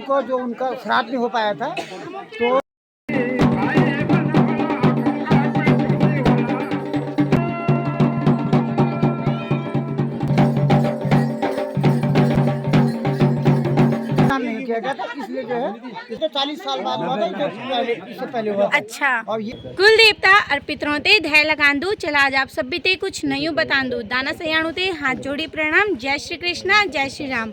को जो उनका श्राद्ध नहीं हो पाया था तो नहीं किया गया था, इसलिए जो है इसके 40 साल बाद हुआ था, जो इससे पहले हुआ था। अच्छा। और ये कुल देवता अर्पितरों ते धै लगांदू चला आज आप सब भी ते कुछ नयू बतांदू दाना सयाणु ते हाथ जोड़ी प्रणाम। जय श्री कृष्णा, जय श्री राम।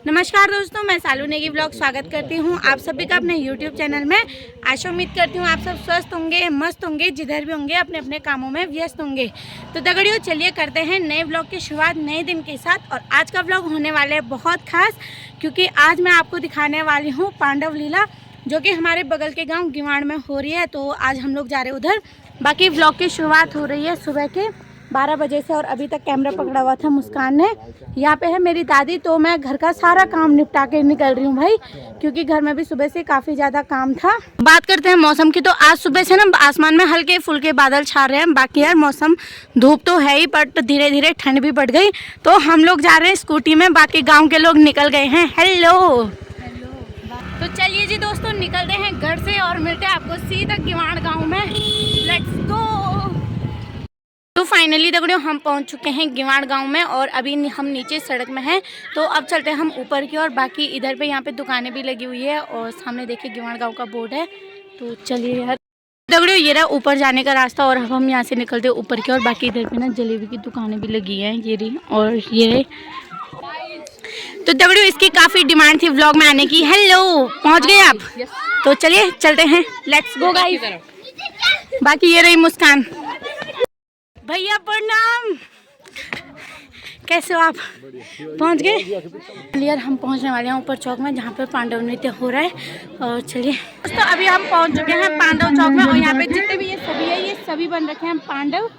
नमस्कार दोस्तों, मैं सालू नेगी व्लॉग स्वागत करती हूँ आप सभी का अपने YouTube चैनल में। आशा उम्मीद करती हूँ आप सब स्वस्थ होंगे, मस्त होंगे, जिधर भी होंगे अपने अपने कामों में व्यस्त होंगे। तो दगड़ियों चलिए करते हैं नए व्लॉग की शुरुआत नए दिन के साथ। और आज का व्लॉग होने वाला है बहुत खास, क्योंकि आज मैं आपको दिखाने वाली हूँ पांडव लीला, जो कि हमारे बगल के गाँव गिवाड़ में हो रही है। तो आज हम लोग जा रहे हैं उधर। बाकी व्लॉग की शुरुआत हो रही है सुबह के 12 बजे से और अभी तक कैमरा पकड़ा हुआ था मुस्कान ने। यहाँ पे है मेरी दादी, तो मैं घर का सारा काम निपटा के निकल रही हूँ भाई, क्योंकि घर में भी सुबह से काफ़ी ज़्यादा काम था। बात करते हैं मौसम की, तो आज सुबह से ना आसमान में हल्के फुल्के बादल छा रहे हैं। बाकी यार मौसम धूप तो है ही, बट धीरे धीरे ठंड भी बढ़ गई। तो हम लोग जा रहे हैं स्कूटी में, बाकी गाँव के लोग निकल गए हैं। हेलो। तो चलिए जी दोस्तों निकलते हैं घर से और मिलते हैं आपको सीधा गिवाड़ गाँव में। Let's go. तो फाइनली दगड़ियों हम पहुंच चुके हैं गिवाड़ गांव में और अभी हम नीचे सड़क में हैं। तो अब चलते हैं हम ऊपर की ओर। बाकी इधर पे यहाँ पे दुकानें भी लगी हुई है और सामने देखिए गिवाड़ गांव का बोर्ड है। तो चलिए यार दगड़ियों ये रहा ऊपर जाने का रास्ता और अब हम यहाँ से निकलते हैं ऊपर की ओर। बाकी इधर पे ना जलेबी की दुकानें भी लगी हैं, ये रही और ये रही। तो दगड़ियों इसकी काफ़ी डिमांड थी व्लॉग में आने की। हेलो, पहुँच गए आप? तो चलिए चलते हैं, लेट्स गो गाइस। बाकी ये रही मुस्कान। भैया प्रणाम, कैसे हो आप? पहुंच गए? यार हम पहुंचने वाले हैं ऊपर चौक में, जहां पे पांडव नृत्य हो रहा है। और चलिए दोस्तों अभी हम पहुंच चुके हैं पांडव चौक में और यहाँ पे जितने भी ये सभी बन रखे हैं पांडव।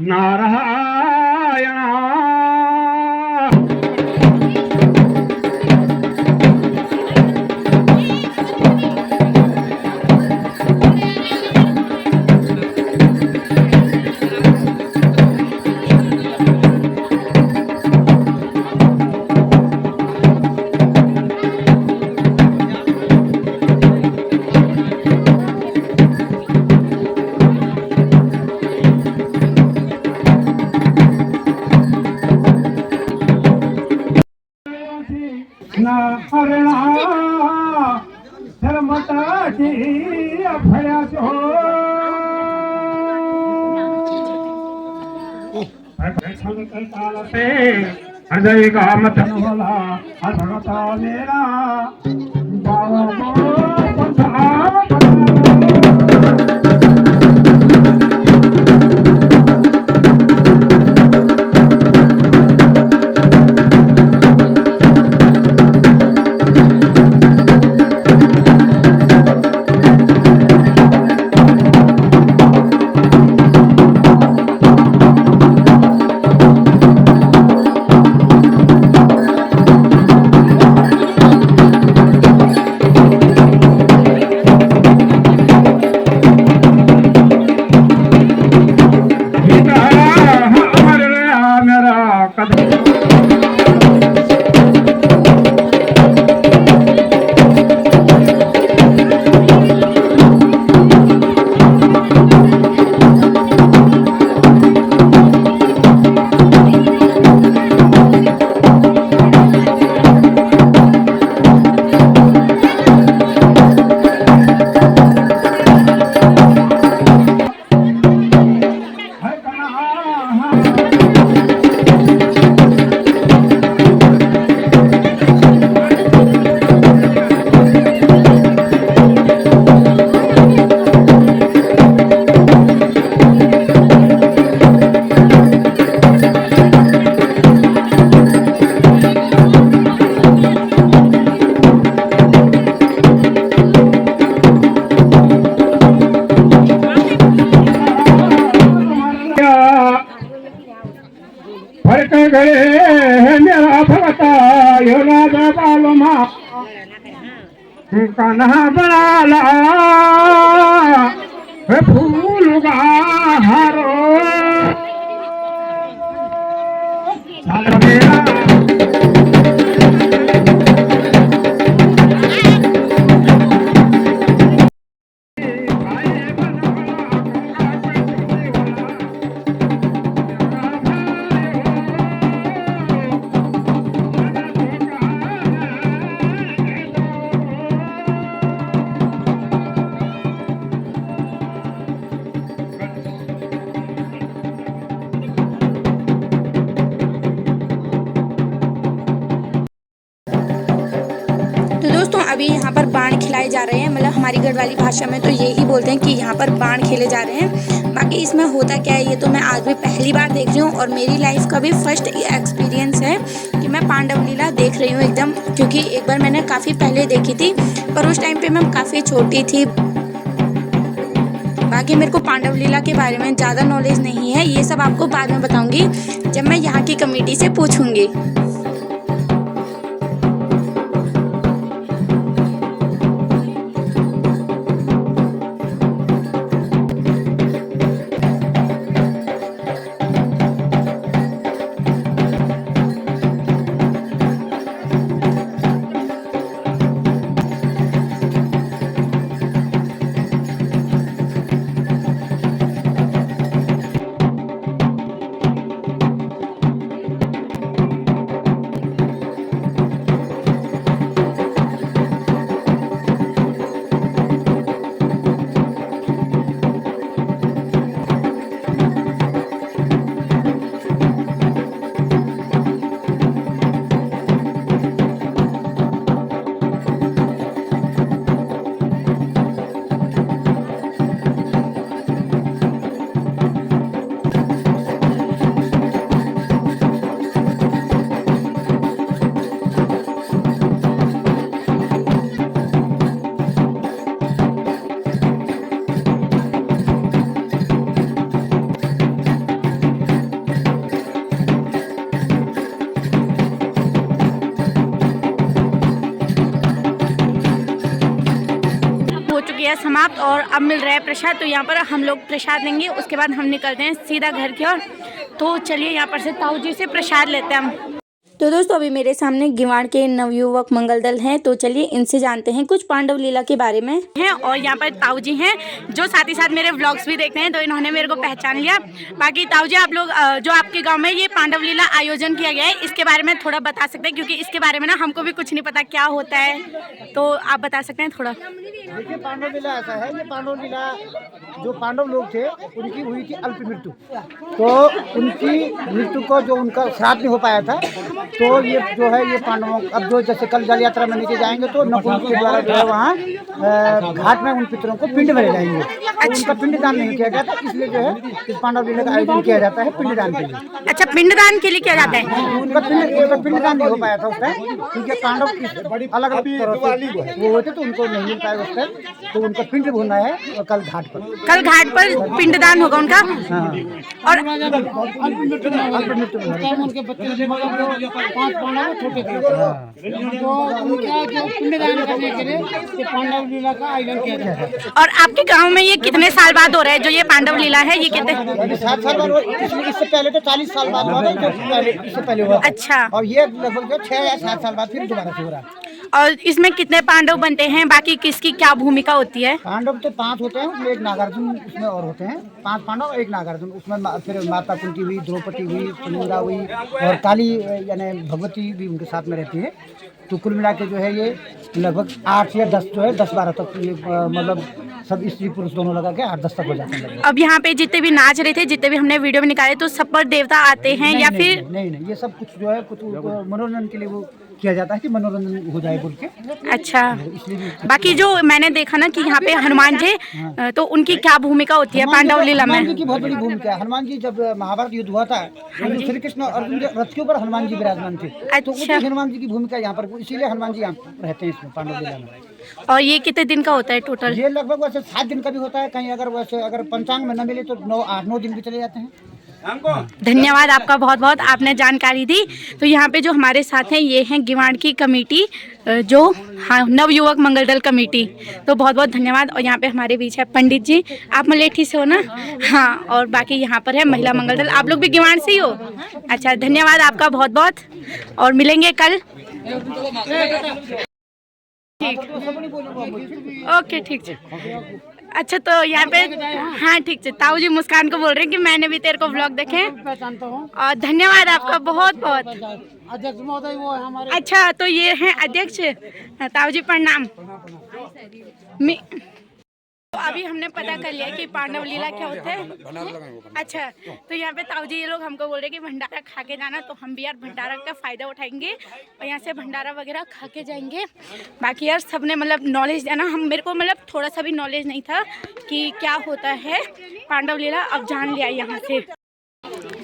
नारायण अजय का मतन होला असगता मेरा कि कान्हा बड़ा ला फूल हारो तो दोस्तों अभी यहाँ पर बाण खिलाए जा रहे हैं, मतलब हमारी गढ़वाली भाषा में तो यही बोलते हैं कि यहाँ पर बाण खेले जा रहे हैं। बाकी इसमें होता क्या है ये तो मैं आज भी पहली बार देख रही हूँ और मेरी लाइफ का भी फर्स्ट एक्सपीरियंस है कि मैं पांडव लीला देख रही हूँ एकदम, क्योंकि एक बार मैंने काफ़ी पहले देखी थी पर उस टाइम पर मैं काफ़ी छोटी थी। बाकी मेरे को पांडव लीला के बारे में ज़्यादा नॉलेज नहीं है, ये सब आपको बाद में बताऊँगी जब मैं यहाँ की कमेटी से पूछूँगी। समाप्त और अब मिल रहा है प्रसाद, तो यहाँ पर हम लोग प्रसाद लेंगे, उसके बाद हम निकलते हैं सीधा घर की ओर। तो चलिए यहाँ पर से ताऊ जी से प्रसाद लेते हैं हम। तो दोस्तों अभी मेरे सामने गिवाड़ के नवयुवक मंगल दल हैं, तो चलिए इनसे जानते हैं कुछ पांडव लीला के बारे में हैं। और यहाँ पर ताऊ जी हैं जो साथ ही साथ मेरे व्लॉग्स भी देखते हैं, तो इन्होंने मेरे को पहचान लिया। बाकी ताऊ जी आप लोग जो आपके गांव में ये पांडव लीला आयोजन किया गया है इसके बारे में थोड़ा बता सकते हैं, क्योंकि इसके बारे में ना हमको भी कुछ नहीं पता क्या होता है, तो आप बता सकते हैं थोड़ा। देखिए पांडव लीला ऐसा है, ये पांडव लीला जो पांडव लोग थे उनकी हुई थी अल्प मृत्यु, तो उनकी मृत्यु को जो उनका श्राद्ध नहीं हो पाया था, तो ये जो है ये पांडवों अब जो जैसे कल जल यात्रा में नीचे जाएंगे तो नकुल के द्वारा जो है वहाँ घाट में उन पितरों को पिंड भरे जाएंगे। तो उनका पिंडदान नहीं किया गया था, इसलिए जो है इस पांडव लीला का आयोजन किया जाता है पिंडदान के लिए। अच्छा, पिंडदान के लिए किया जाता है। उनका पिंडदान नहीं हो पाया था उस टाइम, क्योंकि पांडव अलग अलग वो होते तो उनको नहीं मिल पाया उस टाइम, तो उनका पिंड भूना है कल घाट पर पिंडदान होगा उनका। और उनके बच्चे 5 पांडव छोटे थे, तो उनका जो पिंडदान करने के लिए ये पांडव लीला का आयोजन किया जाता है। और आपके गांव में ये कितने साल बाद हो रहा है जो ये पांडव लीला है, ये कितने 7 साल बाद, इससे पहले तो 40 साल बाद हुआ था, जो इससे पहले हुआ। अच्छा, और ये लगभग 6 या 7 साल बाद फिर दोबारा से हो रहा है। और इसमें कितने पांडव बनते हैं, बाकी किसकी क्या भूमिका होती है? पांडव तो 5 होते हैं, उसमें एक नागार्जुन उसमें और होते हैं, 5 पांडव एक नागार्जुन, उसमें फिर माता कुंती हुई, द्रौपदी हुई, सुनीता हुई और काली यानी भगवती भी उनके साथ में रहती है। तो कुल मिला के जो है ये लगभग 8 या 10 जो है 10-12 तक ये मतलब सब स्त्री पुरुष दोनों लगा के 8-10 तक हो जाते हैं। अब यहाँ पे जितने भी नाच रहे थे, जितने भी हमने वीडियो में निकाले, तो सब पर देवता आते हैं या फिर नहीं, ये सब कुछ जो है कुछ मनोरंजन के लिए वो किया जाता है कि मनोरंजन हो जाए बोल के। अच्छा, बाकी जो मैंने देखा ना कि यहाँ पे हनुमान जी, तो उनकी क्या भूमिका होती है पांडव लीला में? हनुमान जी की बहुत बड़ी भूमिका है। हनुमान जी जब महाभारत युद्ध हुआ था, श्री कृष्ण अर्जुन के रथ के ऊपर हनुमान जी विराजमान थे। तो उसी हनुमान जी की भूमिका यहाँ पर, इसीलिए हनुमान जी यहाँ रहते हैं इसमें पांडव लीला में। और ये कितने दिन का होता है टोटल? ये लगभग वैसे 7 दिन का भी होता है, कहीं अगर वैसे अगर पंचांग में न मिले तो 8-9 दिन भी चले जाते हैं। धन्यवाद आपका बहुत बहुत, आपने जानकारी दी। तो यहाँ पे जो हमारे साथ हैं ये हैं गिवाड़ की कमेटी, जो हाँ नवयुवक मंगल दल कमेटी। तो बहुत बहुत धन्यवाद। और यहाँ पे हमारे बीच है पंडित जी, आप मलेठी से हो ना? हाँ, और बाकी यहाँ पर है महिला मंगल दल। आप लोग भी गिवाड़ से ही हो? अच्छा, धन्यवाद आपका बहुत बहुत, और मिलेंगे कल। ठीक, ओके, ठीक है। अच्छा, तो यहाँ पे हाँ ठीक है, ताऊ जी मुस्कान को बोल रहे हैं कि मैंने भी तेरे को ब्लॉग देखे, और धन्यवाद आपका बहुत बहुत। अध्यक्ष महोदय वो है हमारे। अच्छा, तो ये हैं अध्यक्ष। ताऊ जी प्रणाम। तो अभी हमने पता कर लिया कि पांडव लीला क्या होता है। अच्छा, तो यहाँ पे ताऊ जी ये लोग हमको बोल रहे हैं कि भंडारा खा के जाना, तो हम भी यार भंडारा का फ़ायदा उठाएंगे और यहाँ से भंडारा वगैरह खा के जाएंगे। बाकी यार सबने मतलब नॉलेज देना, हम मेरे को मतलब थोड़ा सा भी नॉलेज नहीं था कि क्या होता है पांडव लीला, अब जान लिया यहाँ से।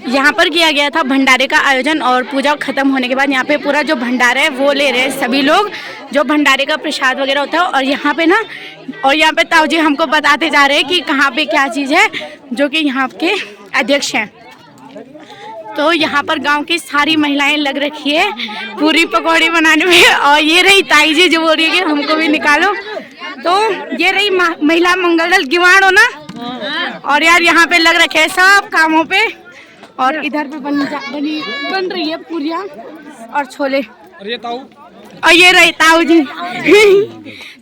यहाँ पर किया गया था भंडारे का आयोजन, और पूजा खत्म होने के बाद यहाँ पे पूरा जो भंडारा है वो ले रहे हैं सभी लोग, जो भंडारे का प्रसाद वगैरह होता है। और यहाँ पे ना, और यहाँ पे ताऊ जी हमको बताते जा रहे हैं कि कहाँ पे क्या चीज़ है, जो कि यहाँ के अध्यक्ष हैं। तो यहाँ पर गांव की सारी महिलाएं लग रखी है पूरी पकौड़ी बनाने में, और ये रही ताई जी जो बोल रही है कि हमको भी निकालो। तो ये रही महिला मंगल दल गिवाड़ हो ना, और यार यहाँ पे लग रखे हैं सब कामों पे, और इधर पे बन रही है पूरियाँ और छोले। और ये रहे ताऊ जी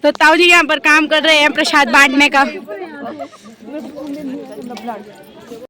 तो ताऊ जी यहाँ पर काम कर रहे हैं प्रसाद बांटने का।